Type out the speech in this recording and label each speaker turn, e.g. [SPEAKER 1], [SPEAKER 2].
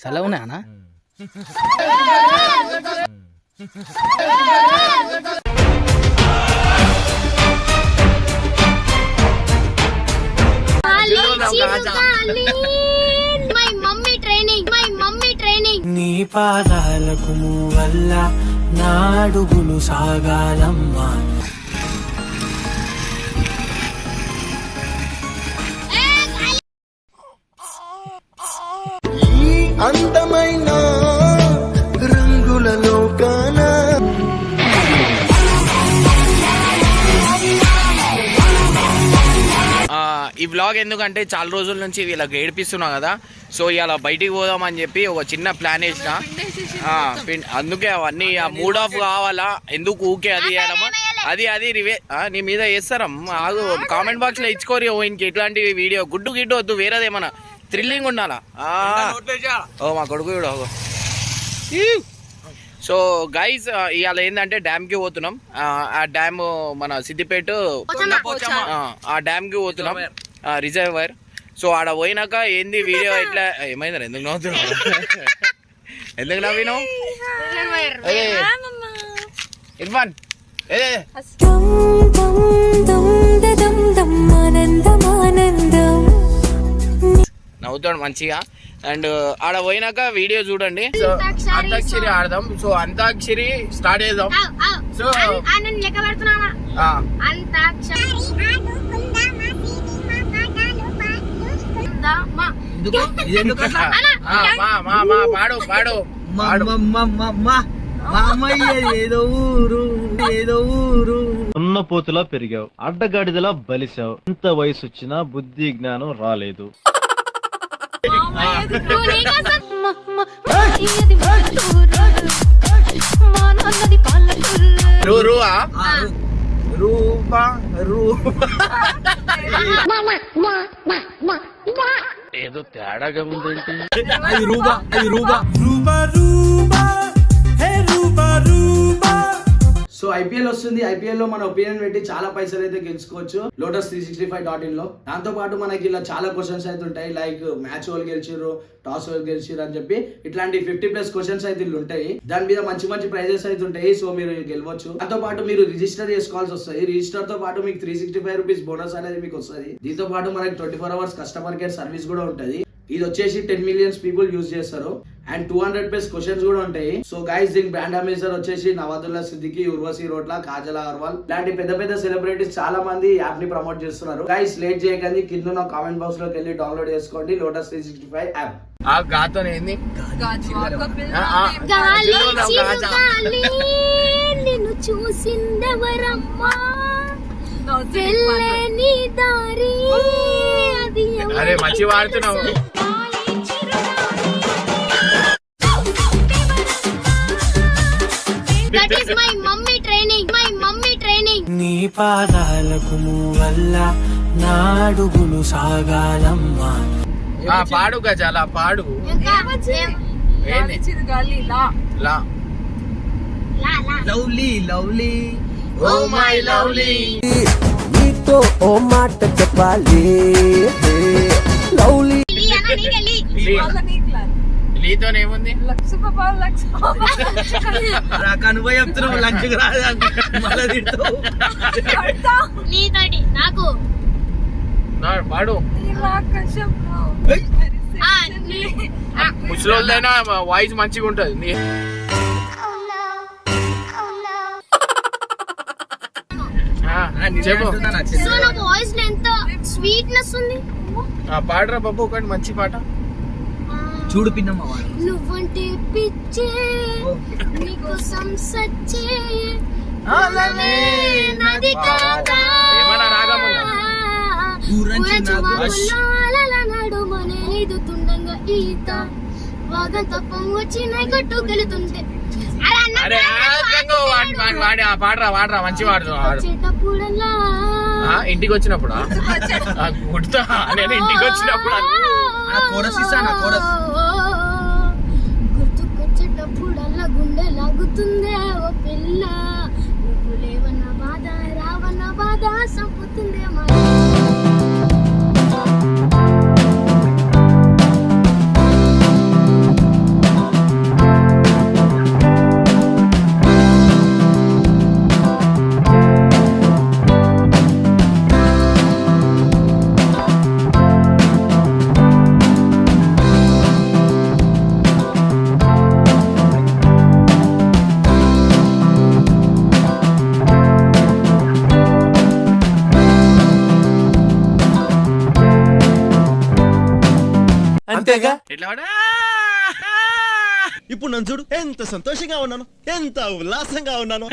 [SPEAKER 1] చల్లవునా
[SPEAKER 2] నీ పాదాలకు వల్ల నా అడుగులు సాగాలమ్మా. ఈ అందమైన రంగులలో కానా
[SPEAKER 3] ఈ వ్లాగ్ ఎందుకంటే చాలా రోజుల నుంచి వీళ్ళకి ఏడిపిస్తున్నా కదా, సో ఇలా బయటికి పోదామని చెప్పి ఒక చిన్న ప్లాన్ వేసిన. అందుకే అవన్నీ మూడ్ ఆఫ్ కావాలా, ఎందుకు ఊకే అది వేయడమా, అది నీ మీద వేస్తారమ్మా. కామెంట్ బాక్స్ లో ఇచ్చుకోరి ఇంక ఇట్లాంటి వీడియో గుడ్డు గిడ్డు వద్దు, వేరేదేమన్నా థ్రిల్లింగ్ ఉండాలా. ఓ మా కొడుకు కూడా. సో గైస్ ఇవాళ ఏంటంటే డ్యామ్ కి పోతున్నాం. ఆ డ్యామ్ మన సిద్దిపేట ఆ డ్యామ్ కి పోతున్నాం, రిజర్వర్. సో ఆడ పోయినాక ఏంది వీడియో ఎట్లా ఏమైందా, ఎందుకు నవ్వుతున్నావు, ఎందుకు నవ్వినావు ఇర్ఫాన్? నవ్వుతాడు మంచిగా. అండ్ ఆడ పోయినాక వీడియో చూడండి. సో అంతాక్షరి ఆడదాం. సో అంతాక్షరి స్టార్ట్ చేద్దాం. సో పాడు పాడు
[SPEAKER 2] ఏదో ఊరు ఏదో ఊరు
[SPEAKER 4] ఉన్న పోతులా పెరిగావు, అడ్డగాడిదలా బలిసావు, ఇంత వయసు వచ్చినా బుద్ధి జ్ఞానం రాలేదు.
[SPEAKER 3] ఏదో తేడాగా ఉందేంటి.
[SPEAKER 1] సో ఐపీఎల్ వస్తుంది. ఐపీఎల్ లో మన ఒపీనియన్ పెట్టి చాలా పైసలు అయితే గెలుచుకోవచ్చు Lotus365.in లో. దాంతో పాటు మనకి ఇలా చాలా క్వశ్చన్స్ అయితే ఉంటాయి, లైక్ మ్యాచ్ వాళ్ళు గెలిచిర్రు, టాస్ వాళ్ళు గెలిచిర్రు అని చెప్పి ఇట్లాంటి 50+ క్వశ్చన్స్ అయితే ఇల్లు ఉంటాయి. దాని మీద మంచి మంచి ప్రైజెస్ అయితే ఉంటాయి. సో మీరు గెలవచ్చు. దాంతో పాటు మీరు రిజిస్టర్ చేసుకోవాల్సి వస్తుంది. రిజిస్టర్ తో పాటు మీకు 365 రూపీస్ బోనస్ అనేది మీకు వస్తుంది. దీంతో పాటు మనకి 24 hours కస్టమర్ కేర్ సర్వీస్ కూడా ఉంటుంది. ఇది వచ్చేసి 10 million పీపుల్ యూజ్ చేస్తారు. అండ్ 200+ క్వశ్చన్స్ కూడా ఉంటాయి. సో గైస్ దీని బ్రాండ్ అంబాసిడర్ వచ్చేసి నవాదుల్లా సిద్దికి, ఉర్వశి రోట్ల, కాజల్ అగర్వాల్ ఇలాంటి పెద్ద పెద్ద సెలబ్రిటీస్ చాలా మంది యాప్ ని ప్రమోట్ చేస్తున్నారు. గైస్ లేట్ చేయకండి, కింద కామెంట్ బాక్స్ లోకి వెళ్ళి డౌన్లోడ్ చేసుకోండి Lotus365 యాప్.
[SPEAKER 3] ఆ గాతో ఏంది
[SPEAKER 5] నిన్ను చూసిందెవరమ్మా,
[SPEAKER 3] అరే మంచి వాడుతున్నావు.
[SPEAKER 2] నీ పాదాలకు వల్ల నా అడుగులు సాగాలమ్మా.
[SPEAKER 3] పాడు గజాల పాడు.
[SPEAKER 2] Lovely lovely
[SPEAKER 3] oh my lovely,
[SPEAKER 2] నీతో ఓ మాట చెప్పాలి లవ్లీ.
[SPEAKER 3] నీతోనేముంది
[SPEAKER 2] నాకు అనుభవం చెప్తున్నావు, లంచ్కి రాదు
[SPEAKER 5] నాకు
[SPEAKER 3] పాడు. ముసలోళ్ళైనా వాయిస్ మంచిగా ఉంటది. చెప్పు
[SPEAKER 5] వాయిస్ ఎంత స్వీట్నెస్ ఉంది.
[SPEAKER 3] పాడరా బాబు ఒకటి మంచి పాట.
[SPEAKER 2] చూడు పిన్నమ్మ,
[SPEAKER 5] నువ్వంటే పిచ్చే నీకోసం సచ్చే నది కాదా
[SPEAKER 3] ఏమన్నా రాగం
[SPEAKER 5] నడుమనే ఎదుతుండగా ఈత వాగంత పొంగొచ్చిన గట్టు గెలుతుంటే
[SPEAKER 3] పాడరా పాడరా మంచి పాడుతున్నాడు. ఇంటికి వచ్చినప్పుడు గుర్తా నేను ఇంటికి వచ్చినప్పుడు
[SPEAKER 5] గుర్తుకొచ్చేటప్పుడల్లా గుండె లాగుతుందే ఓ పిల్ల, నువ్వు లేవన్న బాధ రావన్న బాధ సంపుతుందే మా.
[SPEAKER 6] అంతేగా
[SPEAKER 3] ఎట్లా పాడా
[SPEAKER 4] ఇప్పుడు నన్ను చూడు ఎంత సంతోషంగా ఉన్నాను ఎంత ఉల్లాసంగా ఉన్నాను